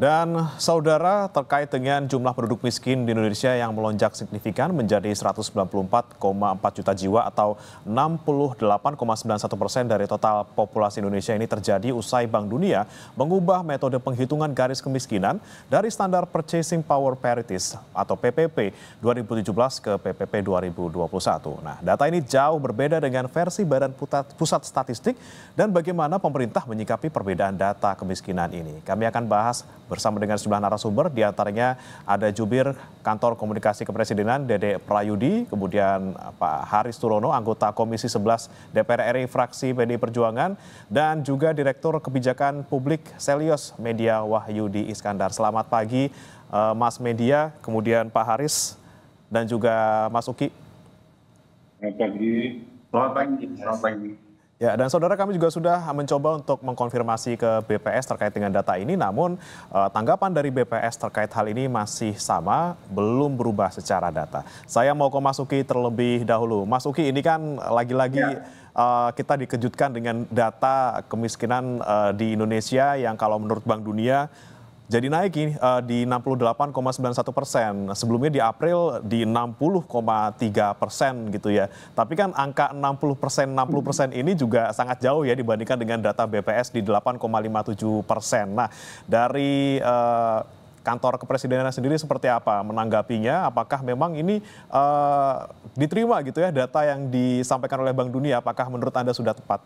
Dan saudara, terkait dengan jumlah penduduk miskin di Indonesia yang melonjak signifikan menjadi 194,4 juta jiwa atau 68,91% dari total populasi Indonesia ini terjadi usai Bank Dunia mengubah metode penghitungan garis kemiskinan dari standar Purchasing Power Parities atau PPP 2017 ke PPP 2021. Nah, data ini jauh berbeda dengan versi Badan Pusat Statistik dan bagaimana pemerintah menyikapi perbedaan data kemiskinan ini. Kami akan bahas bersama dengan sejumlah narasumber, diantaranya ada Jubir Kantor Komunikasi Kepresidenan Dede Prayudi, kemudian Pak Haris Turono, anggota Komisi 11 DPR RI fraksi PDI Perjuangan, dan juga Direktur Kebijakan Publik Selyos Media Wahyudi Iskandar. Selamat pagi Mas Media, kemudian Pak Haris, dan juga Mas Uki. Selamat pagi. Selamat pagi. Selamat pagi. Ya, dan saudara, kami juga sudah mencoba untuk mengkonfirmasi ke BPS terkait dengan data ini, namun tanggapan dari BPS terkait hal ini masih sama, belum berubah secara data. Saya mau ke Mas Uki terlebih dahulu. Mas Uki, ini kan lagi-lagi kita dikejutkan dengan data kemiskinan di Indonesia yang kalau menurut Bank Dunia jadi naik di 68,91%. Sebelumnya di April di 60,3% gitu ya. Tapi kan angka 60% ini juga sangat jauh ya dibandingkan dengan data BPS di 8,57%. Nah, dari kantor kepresidenan sendiri seperti apa menanggapinya? Apakah memang ini diterima gitu ya data yang disampaikan oleh Bank Dunia? Apakah menurut Anda sudah tepat?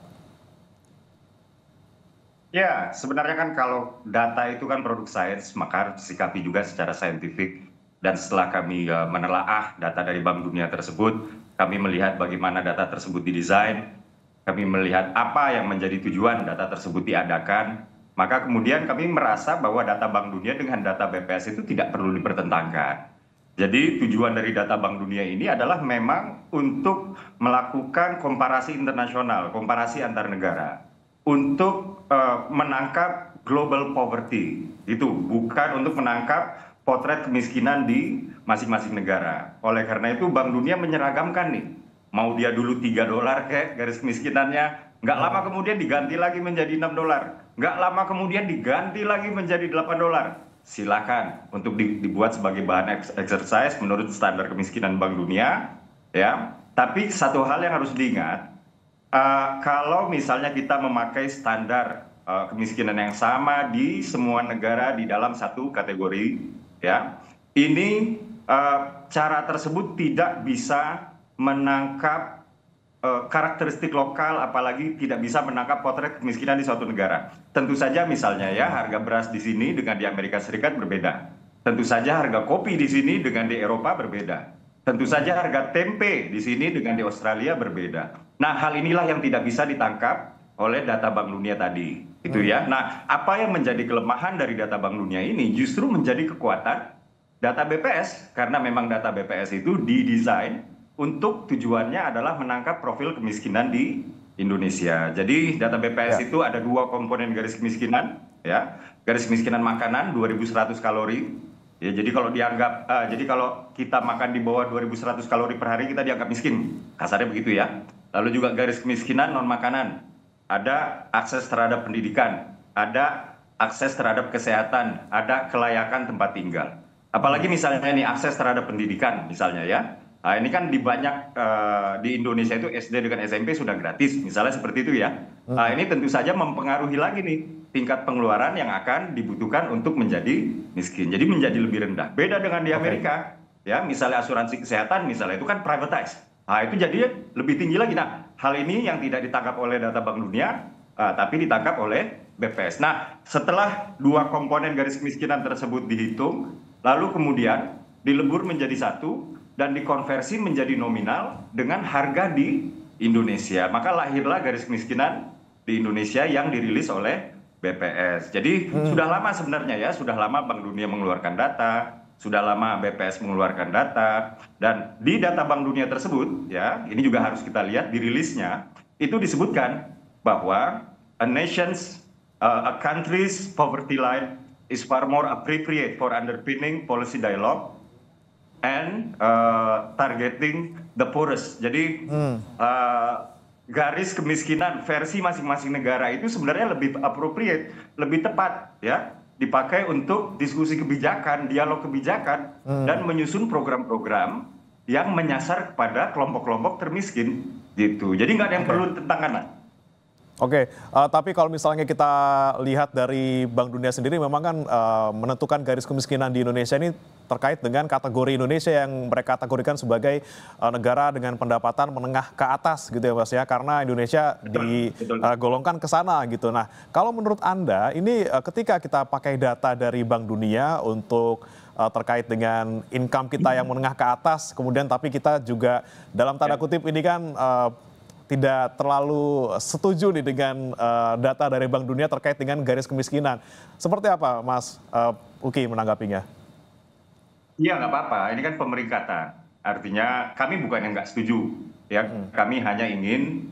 Ya, sebenarnya kan kalau data itu kan produk sains, maka harus disikapi juga secara saintifik. Dan setelah kami menelaah data dari Bank Dunia tersebut, kami melihat bagaimana data tersebut didesain, kami melihat apa yang menjadi tujuan data tersebut diadakan, maka kemudian kami merasa bahwa data Bank Dunia dengan data BPS itu tidak perlu dipertentangkan. Jadi tujuan dari data Bank Dunia ini adalah memang untuk melakukan komparasi internasional, komparasi antar negara, untuk menangkap global poverty, itu bukan untuk menangkap potret kemiskinan di masing-masing negara. Oleh karena itu Bank Dunia menyeragamkan nih, mau dia dulu $3 kayak garis kemiskinannya, nggak lama kemudian diganti lagi menjadi $6, nggak lama kemudian diganti lagi menjadi $8. Silakan untuk dibuat sebagai bahan exercise menurut standar kemiskinan Bank Dunia, ya. Tapi satu hal yang harus diingat, kalau misalnya kita memakai standar kemiskinan yang sama di semua negara di dalam satu kategori, ya, ini cara tersebut tidak bisa menangkap karakteristik lokal, apalagi tidak bisa menangkap potret kemiskinan di suatu negara. Tentu saja misalnya ya, harga beras di sini dengan di Amerika Serikat berbeda. Tentu saja harga kopi di sini dengan di Eropa berbeda. Tentu saja harga tempe di sini dengan di Australia berbeda. Nah, hal inilah yang tidak bisa ditangkap oleh data Bank Dunia tadi, itu ya. Nah, apa yang menjadi kelemahan dari data Bank Dunia ini justru menjadi kekuatan data BPS, karena memang data BPS itu didesain untuk tujuannya adalah menangkap profil kemiskinan di Indonesia. Jadi data BPS itu ada dua komponen garis kemiskinan, ya. Garis kemiskinan makanan 2.100 kalori. Ya, jadi kalau dianggap, jadi kalau kita makan di bawah 2.100 kalori per hari kita dianggap miskin, kasarnya begitu ya. Lalu juga garis kemiskinan non makanan, ada akses terhadap pendidikan, ada akses terhadap kesehatan, ada kelayakan tempat tinggal. Apalagi misalnya ini akses terhadap pendidikan misalnya ya. Nah, ini kan di banyak di Indonesia itu SD dengan SMP sudah gratis, misalnya seperti itu ya. Nah, ini tentu saja mempengaruhi lagi nih tingkat pengeluaran yang akan dibutuhkan untuk menjadi miskin. Jadi menjadi lebih rendah. Beda dengan di Amerika, ya, misalnya asuransi kesehatan misalnya itu kan privatized. Nah, itu jadi lebih tinggi lagi. Nah, hal ini yang tidak ditangkap oleh data Bank Dunia, tapi ditangkap oleh BPS. Nah, setelah dua komponen garis kemiskinan tersebut dihitung, lalu kemudian dilebur menjadi satu dan dikonversi menjadi nominal dengan harga di Indonesia. Maka lahirlah garis kemiskinan di Indonesia yang dirilis oleh BPS. Jadi sudah lama sebenarnya ya, sudah lama Bank Dunia mengeluarkan data, sudah lama BPS mengeluarkan data, dan di data Bank Dunia tersebut, ya, ini juga harus kita lihat di rilisnya, itu disebutkan bahwa a country's poverty line is far more appropriate for underpinning policy dialogue and targeting the poorest. Jadi garis kemiskinan versi masing-masing negara itu sebenarnya lebih appropriate, lebih tepat ya, dipakai untuk diskusi kebijakan, dialog kebijakan, dan menyusun program-program yang menyasar kepada kelompok-kelompok termiskin gitu. Jadi nggak ada yang perlu tentangan. Oke, tapi kalau misalnya kita lihat dari Bank Dunia sendiri memang kan menentukan garis kemiskinan di Indonesia ini terkait dengan kategori Indonesia yang mereka kategorikan sebagai negara dengan pendapatan menengah ke atas gitu ya Mas ya, karena Indonesia digolongkan ke sana gitu. Nah, kalau menurut Anda ini ketika kita pakai data dari Bank Dunia untuk terkait dengan income kita yang menengah ke atas, kemudian tapi kita juga dalam tanda kutip ini kan tidak terlalu setuju nih dengan data dari Bank Dunia terkait dengan garis kemiskinan. Seperti apa Mas Uki menanggapinya? Iya nggak apa-apa, ini kan pemeringkatan. Artinya kami bukan yang nggak setuju, ya. Kami hanya ingin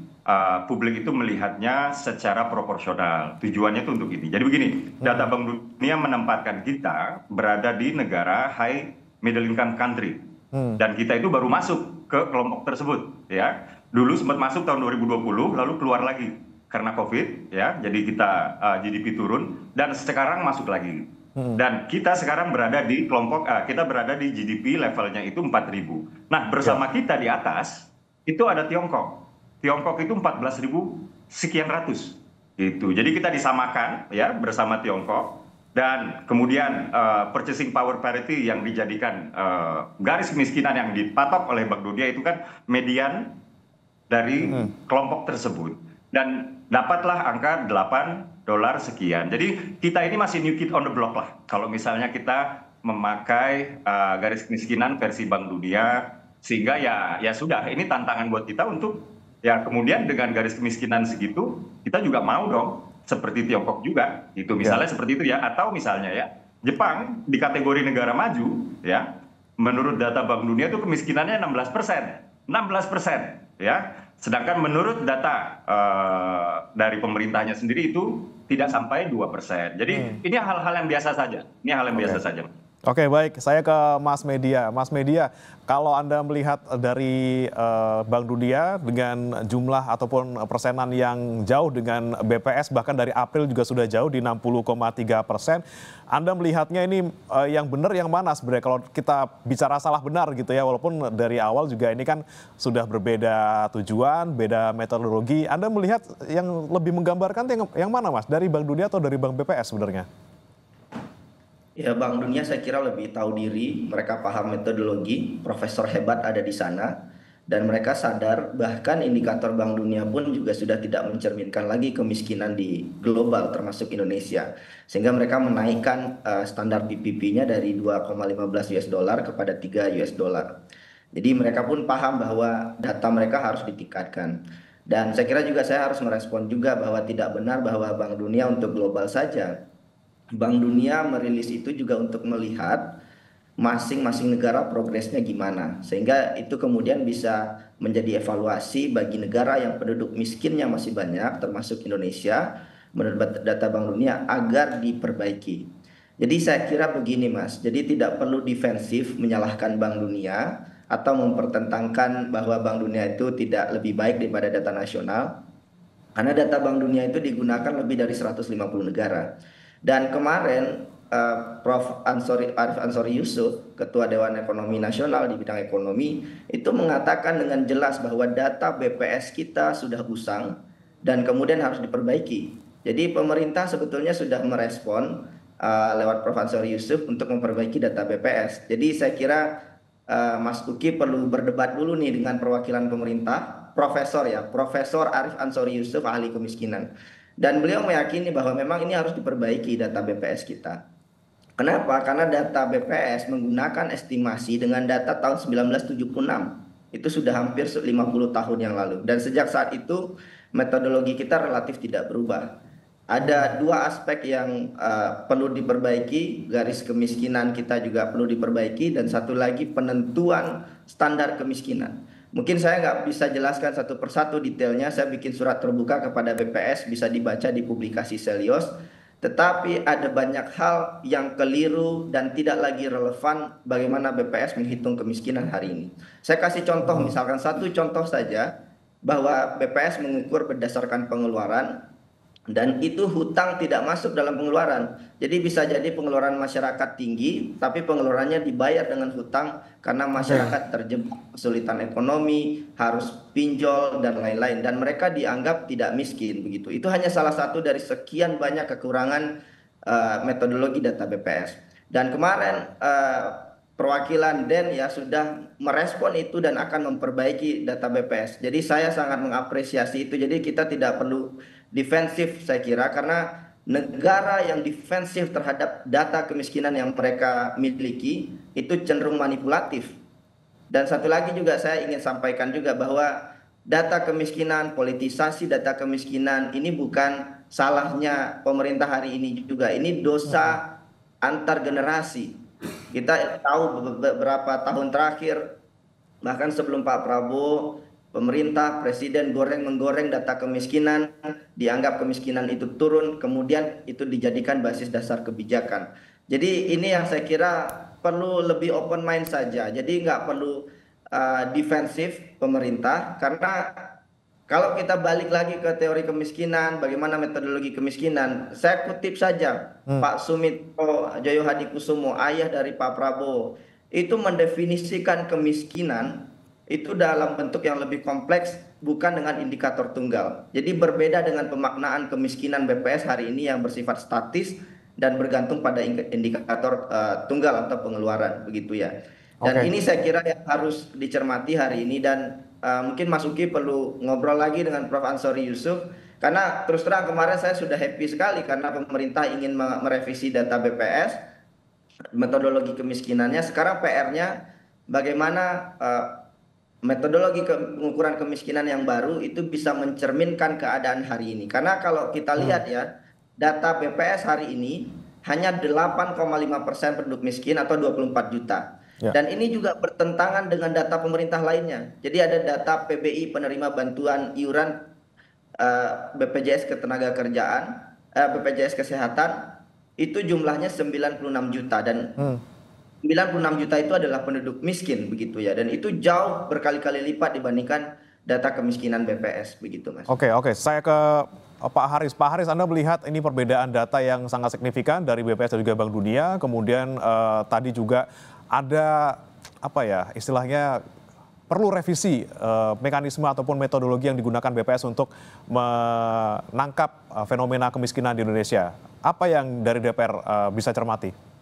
publik itu melihatnya secara proporsional. Tujuannya itu untuk ini. Jadi begini, data Bank Dunia menempatkan kita berada di negara high middle income country. Dan kita itu baru masuk ke kelompok tersebut, ya. Dulu sempat masuk tahun 2020, lalu keluar lagi karena COVID, ya. Jadi kita GDP turun dan sekarang masuk lagi. Dan kita sekarang berada di kelompok, kita berada di GDP levelnya itu 4.000. Nah, bersama kita di atas itu ada Tiongkok. Tiongkok itu 14.000 sekian ratus. Gitu. Jadi kita disamakan ya bersama Tiongkok. Dan kemudian purchasing power parity yang dijadikan garis kemiskinan yang dipatok oleh Bank Dunia itu kan median dari kelompok tersebut. Dan dapatlah angka $8 sekian. Jadi kita ini masih new kid on the block lah. Kalau misalnya kita memakai garis kemiskinan versi Bank Dunia, sehingga ya sudah, ini tantangan buat kita untuk ya kemudian dengan garis kemiskinan segitu, kita juga mau dong seperti Tiongkok juga, itu misalnya seperti itu ya. Atau misalnya ya, Jepang di kategori negara maju ya, menurut data Bank Dunia itu kemiskinannya 16%, 16% ya. Sedangkan menurut data dari pemerintahnya sendiri itu tidak sampai 2%. Jadi ini hal-hal yang biasa saja. Ini hal yang biasa saja. Oke, baik. Saya ke Mas Media. Mas Media, kalau Anda melihat dari Bank Dunia dengan jumlah ataupun persenan yang jauh dengan BPS, bahkan dari April juga sudah jauh di 60,3%. Anda melihatnya ini yang benar yang mana sebenarnya kalau kita bicara salah benar gitu ya, walaupun dari awal juga ini kan sudah berbeda tujuan, beda metodologi. Anda melihat yang lebih menggambarkan yang mana Mas? Dari Bank Dunia atau dari Bank BPS sebenarnya? Ya, Bank Dunia saya kira lebih tahu diri, mereka paham metodologi, profesor hebat ada di sana, dan mereka sadar bahkan indikator Bank Dunia pun juga sudah tidak mencerminkan lagi kemiskinan di global termasuk Indonesia. Sehingga mereka menaikkan standar PPP-nya dari 2,15 US dollar kepada 3 US dollar. Jadi mereka pun paham bahwa data mereka harus ditingkatkan. Dan saya kira juga saya harus merespon juga bahwa tidak benar bahwa Bank Dunia untuk global saja. Bank Dunia merilis itu juga untuk melihat masing-masing negara progresnya gimana. Sehingga itu kemudian bisa menjadi evaluasi bagi negara yang penduduk miskinnya masih banyak, termasuk Indonesia, menurut data Bank Dunia, agar diperbaiki. Jadi saya kira begini Mas, jadi tidak perlu defensif menyalahkan Bank Dunia atau mempertentangkan bahwa Bank Dunia itu tidak lebih baik daripada data nasional. Karena data Bank Dunia itu digunakan lebih dari 150 negara. Dan kemarin Prof. Arif Ansori Yusuf, Ketua Dewan Ekonomi Nasional di bidang ekonomi, itu mengatakan dengan jelas bahwa data BPS kita sudah usang dan kemudian harus diperbaiki. Jadi pemerintah sebetulnya sudah merespon lewat Prof. Ansori Yusuf untuk memperbaiki data BPS. Jadi saya kira Mas Uki perlu berdebat dulu nih dengan perwakilan pemerintah, Profesor Arif Ansori Yusuf, ahli kemiskinan. Dan beliau meyakini bahwa memang ini harus diperbaiki data BPS kita. Kenapa? Karena data BPS menggunakan estimasi dengan data tahun 1976. Itu sudah hampir 50 tahun yang lalu. Dan sejak saat itu metodologi kita relatif tidak berubah. Ada dua aspek yang perlu diperbaiki, garis kemiskinan kita juga perlu diperbaiki, dan satu lagi penentuan standar kemiskinan. Mungkin saya nggak bisa jelaskan satu persatu detailnya, saya bikin surat terbuka kepada BPS, bisa dibaca di publikasi Selios. Tetapi ada banyak hal yang keliru dan tidak lagi relevan bagaimana BPS menghitung kemiskinan hari ini. Saya kasih contoh, misalkan satu contoh saja, bahwa BPS mengukur berdasarkan pengeluaran, Dan itu hutang tidak masuk dalam pengeluaran. Jadi bisa jadi pengeluaran masyarakat tinggi, tapi pengeluarannya dibayar dengan hutang karena masyarakat terjebak kesulitan ekonomi, harus pinjol dan lain-lain. Dan mereka dianggap tidak miskin begitu. Itu hanya salah satu dari sekian banyak kekurangan metodologi data BPS. Dan kemarin perwakilan DEN ya sudah merespon itu dan akan memperbaiki data BPS. Jadi saya sangat mengapresiasi itu. Jadi kita tidak perlu defensif saya kira, karena negara yang defensif terhadap data kemiskinan yang mereka miliki itu cenderung manipulatif. Dan satu lagi juga saya ingin sampaikan juga bahwa data kemiskinan, politisasi data kemiskinan ini bukan salahnya pemerintah hari ini juga. Ini dosa antar generasi. Kita tahu beberapa tahun terakhir, bahkan sebelum Pak Prabowo, pemerintah, presiden menggoreng data kemiskinan, dianggap kemiskinan itu turun, kemudian itu dijadikan basis dasar kebijakan. Jadi ini yang saya kira perlu lebih open mind saja. Jadi nggak perlu defensif pemerintah, karena kalau kita balik lagi ke teori kemiskinan, bagaimana metodologi kemiskinan, saya kutip saja Pak Sumitro Joyohadikusumo, ayah dari Pak Prabowo, itu mendefinisikan kemiskinan itu dalam bentuk yang lebih kompleks, bukan dengan indikator tunggal. Jadi berbeda dengan pemaknaan kemiskinan BPS hari ini yang bersifat statis dan bergantung pada indikator tunggal atau pengeluaran begitu ya. Dan ini saya kira yang harus dicermati hari ini, dan mungkin Mas Uki perlu ngobrol lagi dengan Prof. Ansori Yusuf, karena terus terang kemarin saya sudah happy sekali karena pemerintah ingin merevisi data BPS, metodologi kemiskinannya. Sekarang PR-nya bagaimana metodologi pengukuran kemiskinan yang baru itu bisa mencerminkan keadaan hari ini. Karena kalau kita lihat ya, data BPS hari ini hanya 8,5% penduduk miskin atau 24 juta. Dan ini juga bertentangan dengan data pemerintah lainnya. Jadi ada data PBI, penerima bantuan iuran BPJS Ketenagakerjaan, BPJS Kesehatan, itu jumlahnya 96 juta. Dan 96 juta itu adalah penduduk miskin begitu ya. Dan itu jauh berkali-kali lipat dibandingkan data kemiskinan BPS begitu Mas. Oke, saya ke Pak Haris. Pak Haris, Anda melihat ini perbedaan data yang sangat signifikan dari BPS dan juga Bank Dunia. Kemudian tadi juga ada apa ya istilahnya perlu revisi mekanisme ataupun metodologi yang digunakan BPS untuk menangkap fenomena kemiskinan di Indonesia. Apa yang dari DPR bisa cermati?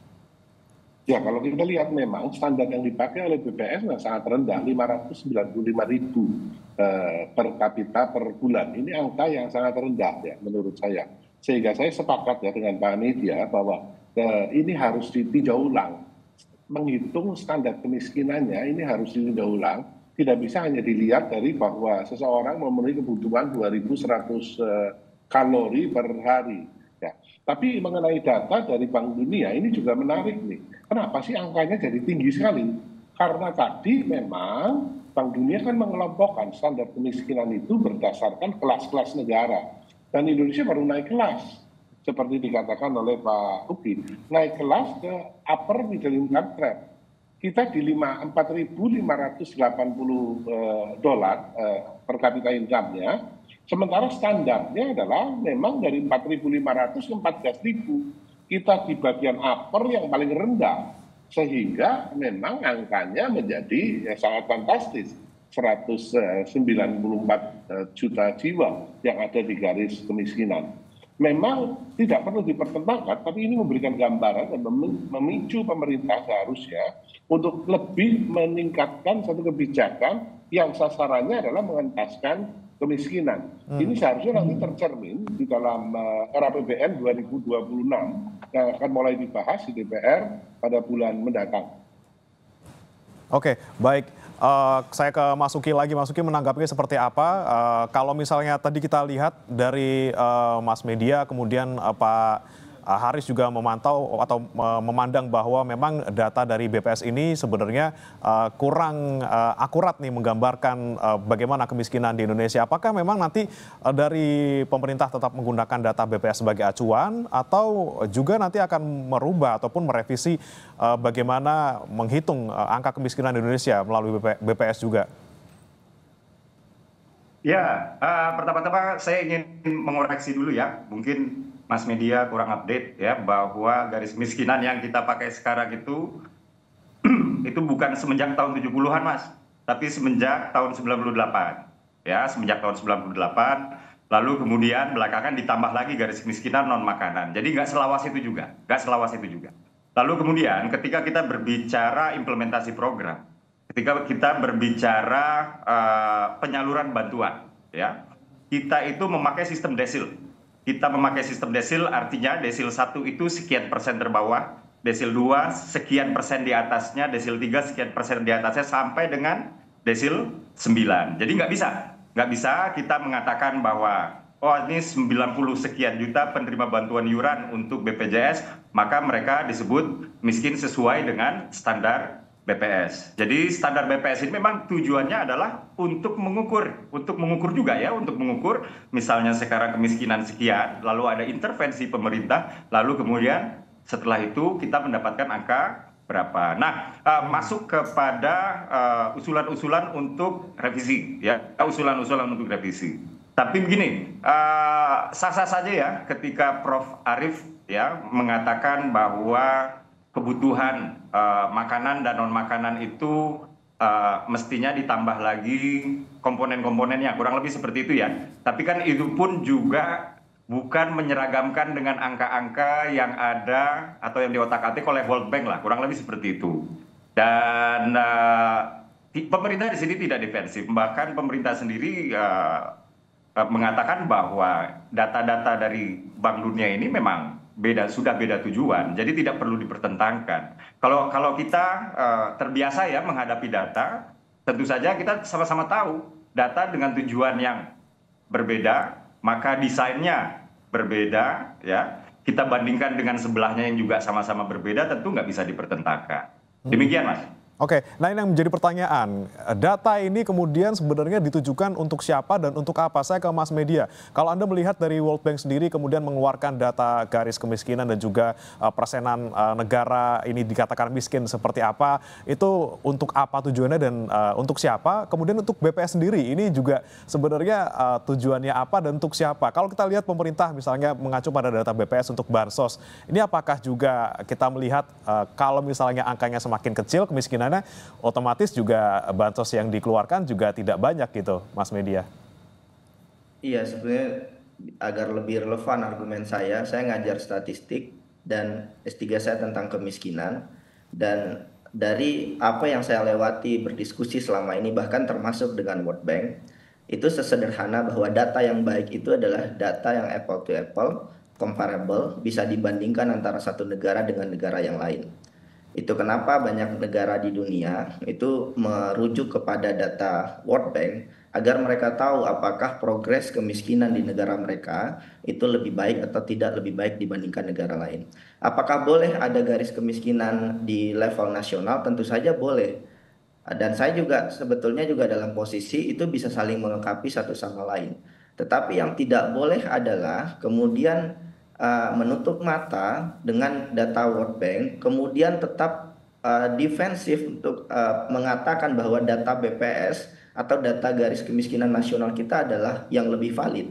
Ya, kalau kita lihat memang standar yang dipakai oleh BPS sangat rendah, 595.000 per kapita per bulan. Ini angka yang sangat rendah ya menurut saya. Sehingga saya sepakat ya dengan Pak Media bahwa ini harus ditinjau ulang. Menghitung standar kemiskinannya ini harus ditinjau ulang. Tidak bisa hanya dilihat dari bahwa seseorang memenuhi kebutuhan 2.100 kalori per hari. Ya. Tapi mengenai data dari Bank Dunia ini juga menarik nih. Kenapa sih angkanya jadi tinggi sekali? Karena tadi memang Bank Dunia kan mengelompokkan standar kemiskinan itu berdasarkan kelas-kelas negara. Dan Indonesia baru naik kelas. Seperti dikatakan oleh Pak Uki, naik kelas ke upper middle income trap. Kita di $4.580 per kapita income-nya, sementara standarnya adalah memang dari 4.500 ke 14.000. Kita di bagian upper yang paling rendah, sehingga memang angkanya menjadi sangat fantastis. 194 juta jiwa yang ada di garis kemiskinan. Memang tidak perlu dipertentangkan, tapi ini memberikan gambaran dan memicu pemerintah seharusnya untuk lebih meningkatkan satu kebijakan yang sasarannya adalah mengentaskan kemiskinan. Ini seharusnya nanti tercermin di dalam RAPBN 2026 yang akan mulai dibahas di DPR pada bulan mendatang. Oke, baik. Saya ke Mas Uki lagi. Mas Uki menanggapinya seperti apa? Kalau misalnya tadi kita lihat dari Mas Media, kemudian Pak Haris juga memantau atau memandang bahwa memang data dari BPS ini sebenarnya kurang akurat nih menggambarkan bagaimana kemiskinan di Indonesia. Apakah memang nanti dari pemerintah tetap menggunakan data BPS sebagai acuan atau juga nanti akan merubah ataupun merevisi bagaimana menghitung angka kemiskinan di Indonesia melalui BPS juga? Ya, pertama-tama saya ingin mengoreksi dulu ya. Mungkin Mas Media kurang update ya bahwa garis kemiskinan yang kita pakai sekarang itu bukan semenjak tahun 70-an, Mas, tapi semenjak tahun 98. Ya, semenjak tahun 98, lalu kemudian belakangan ditambah lagi garis kemiskinan non makanan. Jadi nggak selawas itu juga, nggak selawas itu juga. Lalu kemudian ketika kita berbicara implementasi program, ketika kita berbicara penyaluran bantuan, ya, kita itu memakai sistem desil. Kita memakai sistem desil, artinya desil 1 itu sekian persen terbawah, desil 2 sekian persen di atasnya, desil 3 sekian persen di atasnya, sampai dengan desil 9. Jadi nggak bisa kita mengatakan bahwa oh ini 90 sekian juta penerima bantuan iuran untuk BPJS, maka mereka disebut miskin sesuai dengan standar BPS. Jadi standar BPS ini memang tujuannya adalah untuk mengukur juga ya, untuk mengukur misalnya sekarang kemiskinan sekian, lalu ada intervensi pemerintah, lalu kemudian setelah itu kita mendapatkan angka berapa. Nah, masuk kepada usulan-usulan untuk revisi ya, usulan-usulan untuk revisi. Tapi begini, sah-sah saja ya ketika Prof. Arief ya mengatakan bahwa kebutuhan makanan dan non makanan itu mestinya ditambah lagi komponen-komponennya, kurang lebih seperti itu ya. Tapi kan itu pun juga bukan menyeragamkan dengan angka-angka yang ada atau yang diotak-atik oleh World Bank lah, kurang lebih seperti itu. Dan pemerintah di sini tidak defensif, bahkan pemerintah sendiri mengatakan bahwa data-data dari Bank Dunia ini memang sudah beda tujuan, jadi tidak perlu dipertentangkan. Kalau kita terbiasa ya menghadapi data, tentu saja kita sama-sama tahu data dengan tujuan yang berbeda, maka desainnya berbeda ya. Kita bandingkan dengan sebelahnya yang juga sama-sama berbeda, tentu nggak bisa dipertentangkan. Demikian, Mas. Oke, nah ini yang menjadi pertanyaan, data ini kemudian sebenarnya ditujukan untuk siapa dan untuk apa? Saya ke Mas Media. Kalau Anda melihat dari World Bank sendiri kemudian mengeluarkan data garis kemiskinan dan juga persenan negara ini dikatakan miskin seperti apa, itu untuk apa tujuannya dan untuk siapa? Kemudian untuk BPS sendiri ini juga sebenarnya tujuannya apa dan untuk siapa? Kalau kita lihat pemerintah misalnya mengacu pada data BPS untuk bansos, ini apakah juga kita melihat kalau misalnya angkanya semakin kecil kemiskinan, otomatis juga bansos yang dikeluarkan juga tidak banyak gitu, Mas Media. Iya, sebenarnya agar lebih relevan argumen saya ngajar statistik dan S3 saya tentang kemiskinan, dan dari apa yang saya lewati berdiskusi selama ini bahkan termasuk dengan World Bank, itu sesederhana bahwa data yang baik itu adalah data yang apple to apple, comparable, bisa dibandingkan antara satu negara dengan negara yang lain. Itu kenapa banyak negara di dunia itu merujuk kepada data World Bank agar mereka tahu apakah progres kemiskinan di negara mereka itu lebih baik atau tidak lebih baik dibandingkan negara lain. Apakah boleh ada garis kemiskinan di level nasional? Tentu saja boleh. Dan saya juga sebetulnya juga dalam posisi itu bisa saling melengkapi satu sama lain. Tetapi yang tidak boleh adalah kemudian menutup mata dengan data World Bank, kemudian tetap defensif untuk mengatakan bahwa data BPS atau data garis kemiskinan nasional kita adalah yang lebih valid.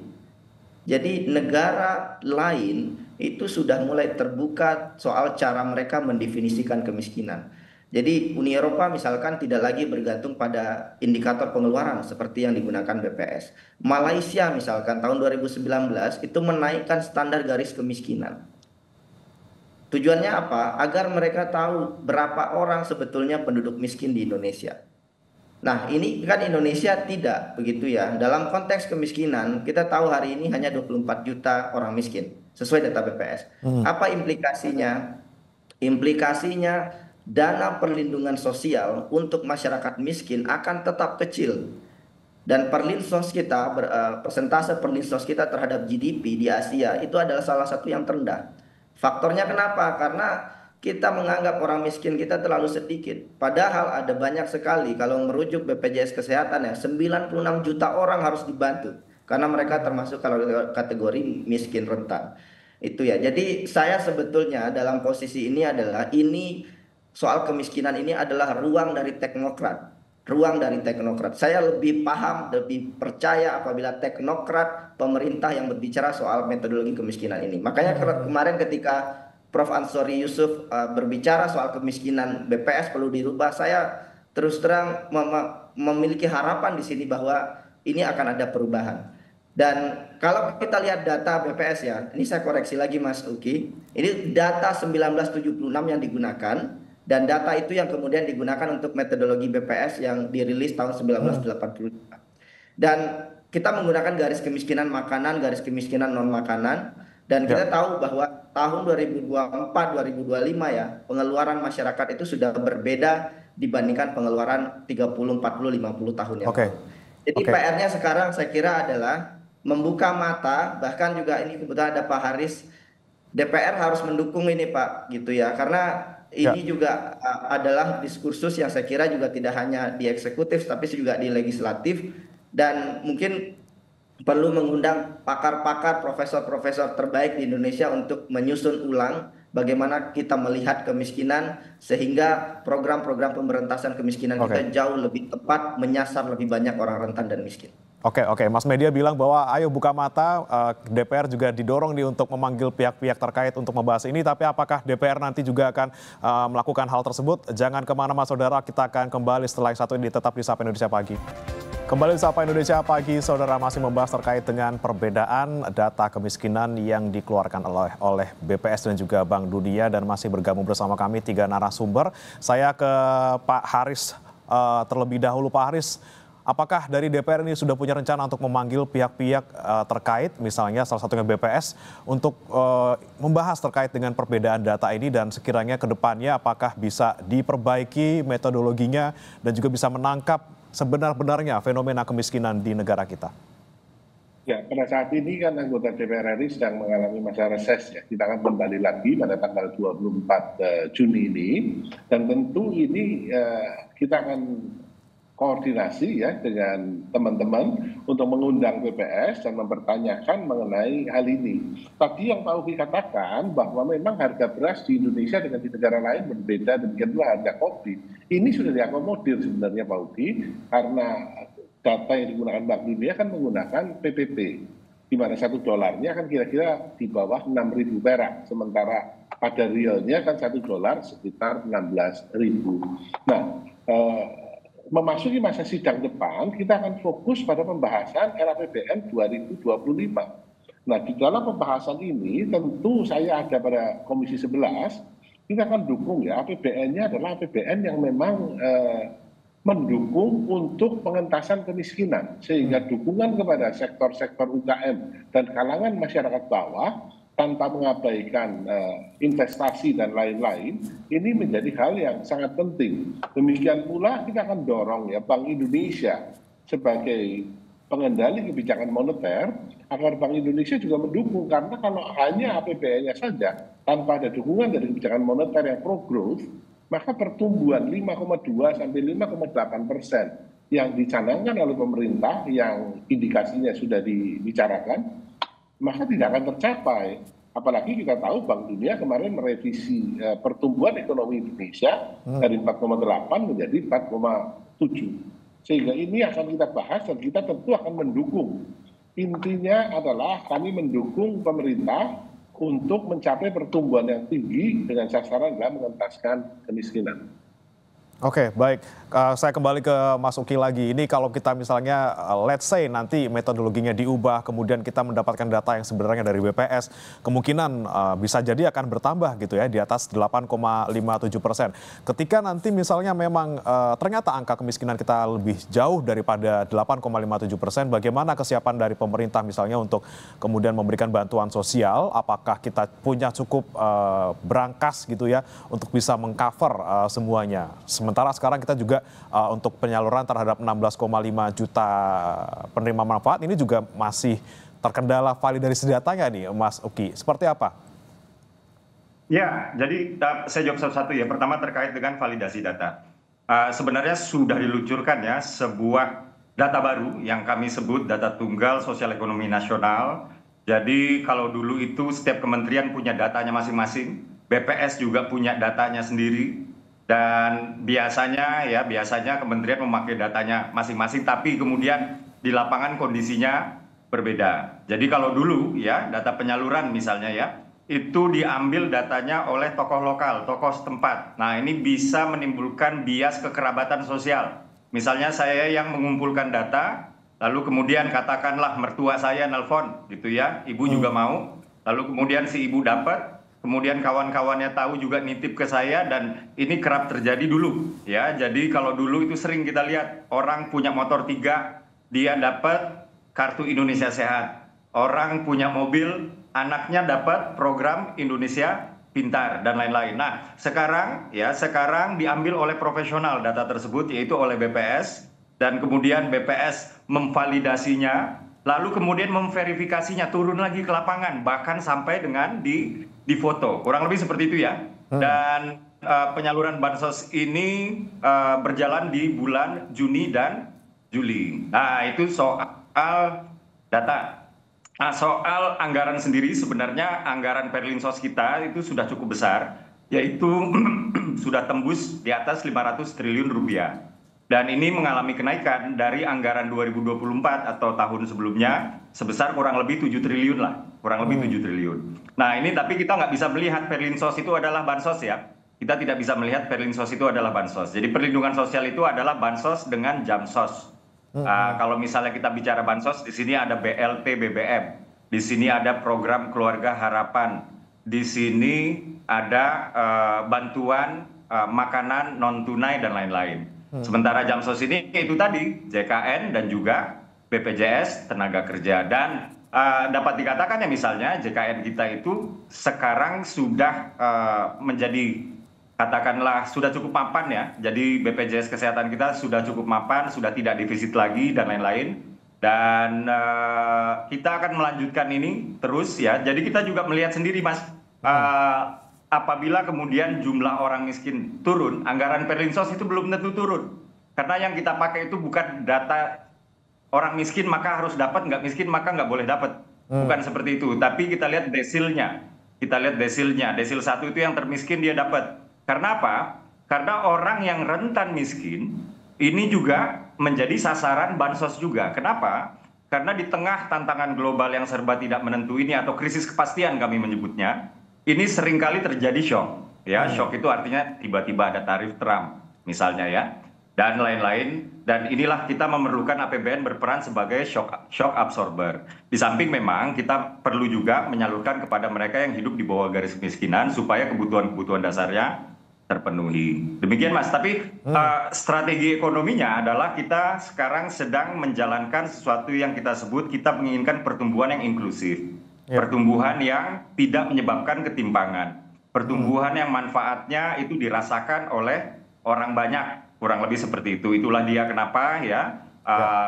Jadi negara lain itu sudah mulai terbuka soal cara mereka mendefinisikan kemiskinan. Jadi Uni Eropa misalkan tidak lagi bergantung pada indikator pengeluaran seperti yang digunakan BPS. Malaysia misalkan tahun 2019 itu menaikkan standar garis kemiskinan. Tujuannya apa? Agar mereka tahu berapa orang sebetulnya penduduk miskin di Indonesia. Nah, ini kan Indonesia tidak begitu ya. Dalam konteks kemiskinan, kita tahu hari ini hanya 24 juta orang miskin sesuai data BPS. Apa implikasinya? Implikasinya dana perlindungan sosial untuk masyarakat miskin akan tetap kecil. Dan perlinsos kita, persentase perlinsos kita terhadap GDP di Asia itu adalah salah satu yang terendah. Faktornya kenapa? Karena kita menganggap orang miskin kita terlalu sedikit. Padahal ada banyak sekali, kalau merujuk BPJS Kesehatan ya, 96 juta orang harus dibantu. Karena mereka termasuk kalau kategori miskin rentan. Itu ya, jadi saya sebetulnya dalam posisi ini adalah soal kemiskinan ini adalah ruang dari teknokrat. ruang dari teknokrat. Saya lebih paham, lebih percaya apabila teknokrat pemerintah yang berbicara soal metodologi kemiskinan ini. Makanya kemarin ketika Prof. Ansori Yusuf berbicara soal kemiskinan BPS perlu dirubah, saya terus terang memiliki harapan di sini bahwa ini akan ada perubahan. Dan kalau kita lihat data BPS ya, ini saya koreksi lagi Mas Uki, ini data 1976 yang digunakan, dan data itu yang kemudian digunakan untuk metodologi BPS yang dirilis tahun 1985. Dan kita menggunakan garis kemiskinan makanan, garis kemiskinan non makanan, dan kita tahu bahwa tahun 2024-2025 ya, pengeluaran masyarakat itu sudah berbeda dibandingkan pengeluaran 30, 40, 50 tahun yang lalu. Jadi PR-nya sekarang saya kira adalah membuka mata, bahkan juga ini kebetulan ada Pak Haris, DPR harus mendukung ini Pak, gitu ya, karena ini juga adalah diskursus yang saya kira juga tidak hanya di eksekutif, tapi juga di legislatif, dan mungkin perlu mengundang pakar-pakar, profesor-profesor terbaik di Indonesia untuk menyusun ulang bagaimana kita melihat kemiskinan, sehingga program-program pemberantasan kemiskinan kita jauh lebih tepat, menyasar lebih banyak orang rentan dan miskin. Oke, Mas Media bilang bahwa ayo buka mata, DPR juga didorong untuk memanggil pihak-pihak terkait untuk membahas ini, tapi apakah DPR nanti juga akan melakukan hal tersebut? Jangan kemana-mana saudara, kita akan kembali setelah yang satu ini tetap di Sapa Indonesia Pagi. Kembali di Sapa Indonesia Pagi, saudara, masih membahas terkait dengan perbedaan data kemiskinan yang dikeluarkan oleh BPS dan juga Bank Dunia, dan masih bergabung bersama kami 3 narasumber. Saya ke Pak Haris terlebih dahulu. Pak Haris, apakah dari DPR ini sudah punya rencana untuk memanggil pihak-pihak terkait, misalnya salah satunya BPS, untuk membahas terkait dengan perbedaan data ini, dan sekiranya ke depannya apakah bisa diperbaiki metodologinya dan juga bisa menangkap sebenar-benarnya fenomena kemiskinan di negara kita? Ya, pada saat ini kan anggota DPR RI sedang mengalami masa reses ya. Kita akan kembali lagi pada tanggal 24 Juni ini. Dan tentu ini kita akan koordinasi ya dengan teman-teman untuk mengundang BPS dan mempertanyakan mengenai hal ini. Tadi yang Pak Uki katakan bahwa memang harga beras di Indonesia dengan di negara lain berbeda, demikian pula harga kopi. Ini sudah diakomodir sebenarnya Pak Uki, karena data yang digunakan Bank Dunia kan menggunakan PPP, di mana $1 kan kira-kira di bawah 6.000 perak, sementara pada realnya kan $1 sekitar 16.000. Nah, memasuki masa sidang depan, kita akan fokus pada pembahasan RAPBN 2025. Nah, di dalam pembahasan ini tentu saya ada pada Komisi 11, kita akan dukung ya, APBN-nya adalah APBN yang memang mendukung untuk pengentasan kemiskinan, sehingga dukungan kepada sektor-sektor UKM dan kalangan masyarakat bawah tanpa mengabaikan investasi dan lain-lain, ini menjadi hal yang sangat penting. Demikian pula kita akan dorong ya Bank Indonesia sebagai pengendali kebijakan moneter, agar Bank Indonesia juga mendukung, karena kalau hanya APBN-nya saja tanpa ada dukungan dari kebijakan moneter yang pro growth, maka pertumbuhan 5,2 sampai 5,8% yang dicanangkan oleh pemerintah, yang indikasinya sudah dibicarakan, maka tidak akan tercapai. Apalagi kita tahu Bank Dunia kemarin merevisi pertumbuhan ekonomi Indonesia dari 4,8 menjadi 4,7. Sehingga ini akan kita bahas dan kita tentu akan mendukung. Intinya adalah kami mendukung pemerintah untuk mencapai pertumbuhan yang tinggi dengan sasaran dalam mengentaskan kemiskinan. Oke, baik. Saya kembali ke Mas Uki lagi. Ini kalau kita misalnya, let's say nanti metodologinya diubah, kemudian kita mendapatkan data yang sebenarnya dari BPS, kemungkinan bisa jadi akan bertambah gitu ya, di atas 8,57%. Ketika nanti misalnya memang ternyata angka kemiskinan kita lebih jauh daripada 8,57%, bagaimana kesiapan dari pemerintah misalnya untuk kemudian memberikan bantuan sosial? Apakah kita punya cukup berangkas gitu ya untuk bisa mengcover semuanya? Sementara sekarang kita juga untuk penyaluran terhadap 16,5 juta penerima manfaat ini juga masih terkendala validasi datanya nih, Mas Uki. Seperti apa? Ya, jadi saya jawab satu-satu ya. Pertama terkait dengan validasi data. Sebenarnya sudah diluncurkan ya sebuah data baru yang kami sebut data tunggal sosial ekonomi nasional. Jadi kalau dulu itu setiap kementerian punya datanya masing-masing, BPS juga punya datanya sendiri. Dan biasanya kementerian memakai datanya masing-masing, tapi kemudian di lapangan kondisinya berbeda. Jadi kalau dulu ya data penyaluran misalnya ya, itu diambil datanya oleh tokoh lokal, tokoh setempat. Nah, ini bisa menimbulkan bias kekerabatan sosial. Misalnya saya yang mengumpulkan data, lalu kemudian katakanlah mertua saya nelpon gitu ya, ibu juga mau, lalu kemudian si ibu dapat, kemudian kawan-kawannya tahu juga nitip ke saya, dan ini kerap terjadi dulu ya. Jadi kalau dulu itu sering kita lihat orang punya motor 3, dia dapat kartu Indonesia Sehat. Orang punya mobil, anaknya dapat program Indonesia Pintar dan lain-lain. Nah, sekarang diambil oleh profesional data tersebut, yaitu oleh BPS, dan kemudian BPS memvalidasinya, lalu kemudian memverifikasinya, turun lagi ke lapangan, bahkan sampai dengan di foto. Kurang lebih seperti itu ya. Dan penyaluran bansos ini berjalan di bulan Juni dan Juli. Nah, itu soal data. Nah, soal anggaran sendiri, sebenarnya anggaran Perlinsos kita itu sudah cukup besar, yaitu sudah tembus di atas 500 triliun rupiah. Dan ini mengalami kenaikan dari anggaran 2024 atau tahun sebelumnya sebesar kurang lebih 7 triliun lah, kurang lebih 7 triliun. Nah, ini tapi kita nggak bisa melihat Perlinsos itu adalah bansos ya. Kita tidak bisa melihat Perlinsos itu adalah bansos. Jadi perlindungan sosial itu adalah bansos dengan jamsos. Kalau misalnya kita bicara bansos, di sini ada BLT BBM, di sini ada program Keluarga Harapan, di sini ada bantuan makanan non tunai dan lain-lain. Sementara jamsos ini itu tadi JKN dan juga BPJS Tenaga Kerja. Dan dapat dikatakan ya misalnya JKN kita itu sekarang sudah menjadi, katakanlah sudah cukup mapan ya. Jadi BPJS Kesehatan kita sudah cukup mapan, sudah tidak defisit lagi dan lain-lain. Dan kita akan melanjutkan ini terus ya. Jadi kita juga melihat sendiri Mas, apabila kemudian jumlah orang miskin turun, anggaran Perlinsos itu belum tentu turun. Karena yang kita pakai itu bukan data orang miskin maka harus dapat, nggak miskin maka nggak boleh dapat. Bukan seperti itu. Tapi kita lihat desilnya. Desil 1 itu yang termiskin dia dapat. Karena apa? Karena orang yang rentan miskin ini juga menjadi sasaran bansos juga. Kenapa? Karena di tengah tantangan global yang serba tidak menentu ini, atau krisis kepastian kami menyebutnya, ini seringkali terjadi shock. Ya, shock itu artinya tiba-tiba ada tarif Trump misalnya ya, dan lain-lain. Dan inilah kita memerlukan APBN berperan sebagai shock absorber. Di samping memang kita perlu juga menyalurkan kepada mereka yang hidup di bawah garis kemiskinan supaya kebutuhan-kebutuhan dasarnya terpenuhi. Demikian Mas, tapi strategi ekonominya adalah kita sekarang sedang menjalankan sesuatu yang kita sebut, kita menginginkan pertumbuhan yang inklusif. Pertumbuhan yang tidak menyebabkan ketimpangan. Pertumbuhan yang manfaatnya itu dirasakan oleh orang banyak. Kurang lebih seperti itu. Itulah dia kenapa ya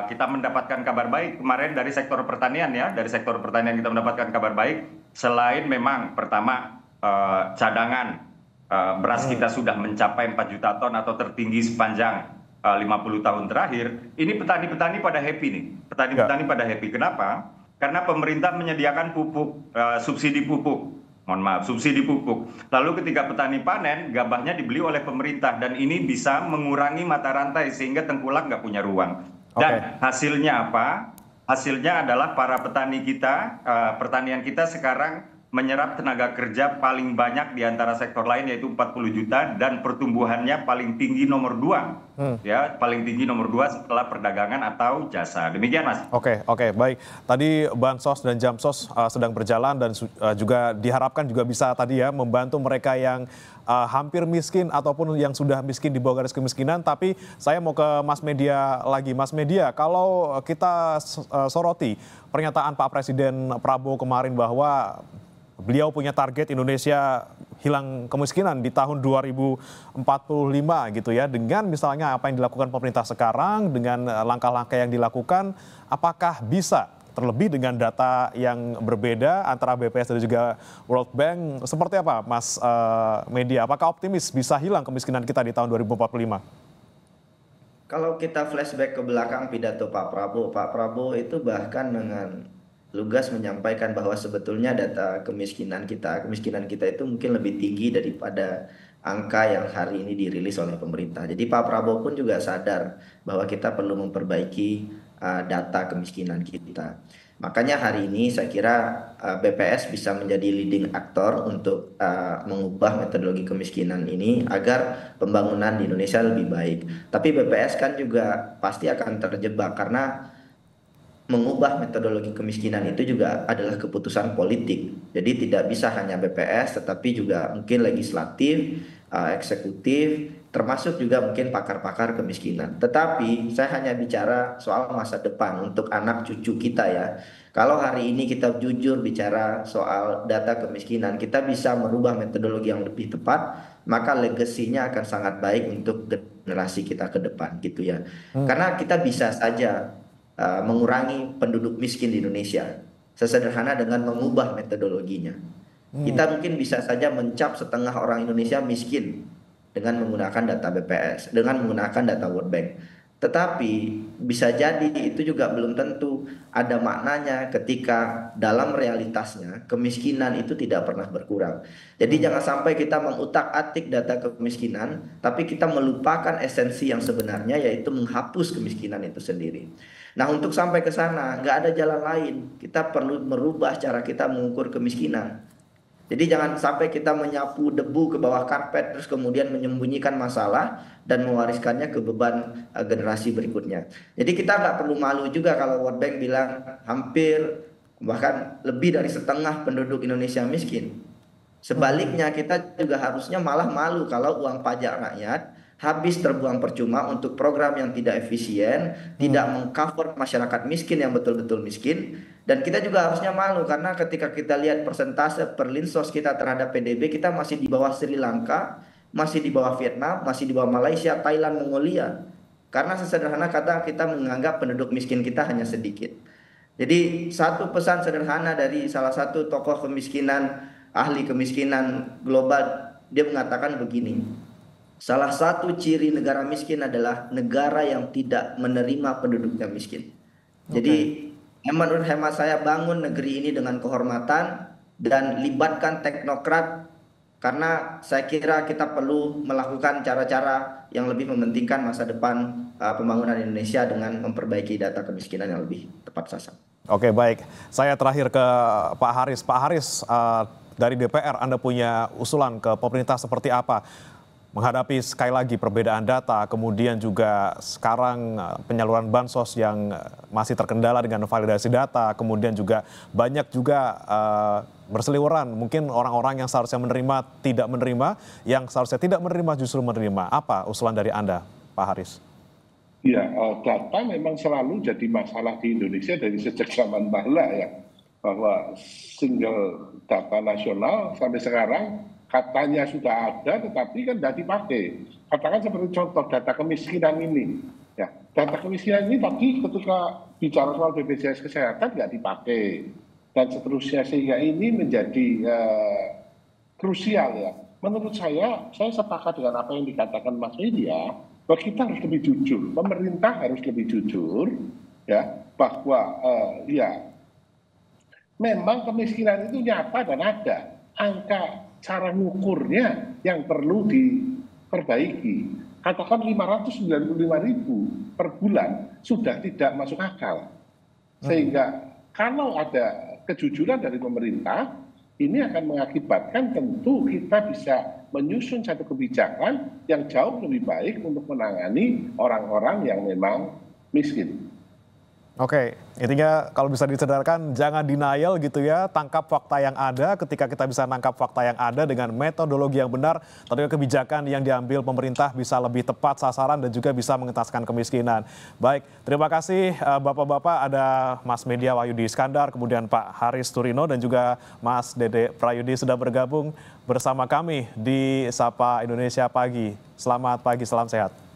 kita mendapatkan kabar baik kemarin dari sektor pertanian ya. Dari sektor pertanian kita mendapatkan kabar baik. Selain memang pertama cadangan beras kita sudah mencapai 4 juta ton atau tertinggi sepanjang 50 tahun terakhir. Ini petani-petani pada happy nih. Petani-petani pada happy. Kenapa? Karena pemerintah menyediakan pupuk, subsidi pupuk. Mohon maaf, subsidi pupuk. Lalu ketika petani panen, gabahnya dibeli oleh pemerintah. Dan ini bisa mengurangi mata rantai sehingga tengkulak nggak punya ruang. Dan hasilnya apa? Hasilnya adalah para petani kita, pertanian kita sekarang menyerap tenaga kerja paling banyak di antara sektor lain, yaitu 40 juta, dan pertumbuhannya paling tinggi nomor 2. Ya, paling tinggi nomor 2 setelah perdagangan atau jasa. Demikian Mas. Oke, baik. Tadi bansos dan jamsos sedang berjalan dan juga diharapkan juga bisa tadi ya membantu mereka yang hampir miskin ataupun yang sudah miskin di bawah garis kemiskinan. Tapi saya mau ke Mas Media lagi. Mas Media, kalau kita soroti pernyataan Pak Presiden Prabowo kemarin bahwa beliau punya target Indonesia hilang kemiskinan di tahun 2045 gitu ya. Dengan misalnya apa yang dilakukan pemerintah sekarang, dengan langkah-langkah yang dilakukan, apakah bisa terlebih dengan data yang berbeda antara BPS dan juga World Bank? Seperti apa Mas Media? Apakah optimis bisa hilang kemiskinan kita di tahun 2045? Kalau kita flashback ke belakang pidato Pak Prabowo itu bahkan dengan lugas menyampaikan bahwa sebetulnya data kemiskinan kita itu mungkin lebih tinggi daripada angka yang hari ini dirilis oleh pemerintah. Jadi Pak Prabowo pun juga sadar bahwa kita perlu memperbaiki data kemiskinan kita. Makanya hari ini saya kira BPS bisa menjadi leading aktor untuk mengubah metodologi kemiskinan ini agar pembangunan di Indonesia lebih baik. Tapi BPS kan juga pasti akan terjebak karena mengubah metodologi kemiskinan itu juga adalah keputusan politik. Jadi tidak bisa hanya BPS, tetapi juga mungkin legislatif, eksekutif, termasuk juga mungkin pakar-pakar kemiskinan. Tetapi saya hanya bicara soal masa depan untuk anak cucu kita ya. Kalau hari ini kita jujur bicara soal data kemiskinan, kita bisa merubah metodologi yang lebih tepat, maka legasinya akan sangat baik untuk generasi kita ke depan gitu ya. Karena kita bisa saja mengurangi penduduk miskin di Indonesia. Sesederhana dengan mengubah metodologinya. Kita mungkin bisa saja mencap setengah orang Indonesia miskin dengan menggunakan data BPS, dengan menggunakan data World Bank. Tetapi bisa jadi itu juga belum tentu ada maknanya ketika dalam realitasnya kemiskinan itu tidak pernah berkurang. Jadi jangan sampai kita mengutak-atik data kemiskinan, tapi kita melupakan esensi yang sebenarnya yaitu menghapus kemiskinan itu sendiri. Nah untuk sampai ke sana nggak ada jalan lain. Kita perlu merubah cara kita mengukur kemiskinan. Jadi jangan sampai kita menyapu debu ke bawah karpet terus kemudian menyembunyikan masalah dan mewariskannya ke beban generasi berikutnya. Jadi kita nggak perlu malu juga kalau World Bank bilang hampir bahkan lebih dari setengah penduduk Indonesia miskin. Sebaliknya kita juga harusnya malah malu kalau uang pajak rakyat habis terbuang percuma untuk program yang tidak efisien, tidak mengcover masyarakat miskin yang betul-betul miskin. Dan kita juga harusnya malu karena ketika kita lihat persentase perlinsos kita terhadap PDB, kita masih di bawah Sri Lanka, masih di bawah Vietnam, masih di bawah Malaysia, Thailand, Mongolia. Karena sesederhana kata kita menganggap penduduk miskin kita hanya sedikit. Jadi satu pesan sederhana dari salah satu tokoh kemiskinan, ahli kemiskinan global, dia mengatakan begini. Salah satu ciri negara miskin adalah negara yang tidak menerima penduduknya miskin. Jadi menurut hemat saya bangun negeri ini dengan kehormatan dan libatkan teknokrat karena saya kira kita perlu melakukan cara-cara yang lebih mementingkan masa depan pembangunan Indonesia dengan memperbaiki data kemiskinan yang lebih tepat sasaran. Oke, baik. Saya terakhir ke Pak Haris. Pak Haris, dari DPR Anda punya usulan ke pemerintah seperti apa? Menghadapi sekali lagi perbedaan data, kemudian juga sekarang penyaluran bansos yang masih terkendala dengan validasi data, kemudian juga banyak juga berseliweran, mungkin orang-orang yang seharusnya menerima tidak menerima, yang seharusnya tidak menerima justru menerima. Apa usulan dari Anda, Pak Haris? Ya, data memang selalu jadi masalah di Indonesia dari sejak zaman bahla ya, bahwa single data nasional sampai sekarang katanya sudah ada, tetapi kan tidak dipakai. Katakan seperti contoh data kemiskinan ini. Ya, data kemiskinan ini tadi ketika bicara soal BPJS Kesehatan nggak dipakai. Dan seterusnya, sehingga ini menjadi krusial ya. Menurut saya sepakat dengan apa yang dikatakan Mas Media, bahwa kita harus lebih jujur. Pemerintah harus lebih jujur, ya, bahwa ya, memang kemiskinan itu nyata dan ada. Angka cara ngukurnya yang perlu diperbaiki. Katakan 595.000 per bulan sudah tidak masuk akal. Sehingga kalau ada kejujuran dari pemerintah, ini akan mengakibatkan tentu kita bisa menyusun satu kebijakan yang jauh lebih baik untuk menangani orang-orang yang memang miskin. Oke, intinya kalau bisa disadarkan jangan denial gitu ya, tangkap fakta yang ada. Ketika kita bisa tangkap fakta yang ada dengan metodologi yang benar, tentunya kebijakan yang diambil pemerintah bisa lebih tepat sasaran dan juga bisa mengentaskan kemiskinan. Baik, terima kasih Bapak-Bapak, ada Mas Media Wahyudi Iskandar, kemudian Pak Haris Turino dan juga Mas Dede Prayudi sudah bergabung bersama kami di Sapa Indonesia Pagi. Selamat pagi, salam sehat.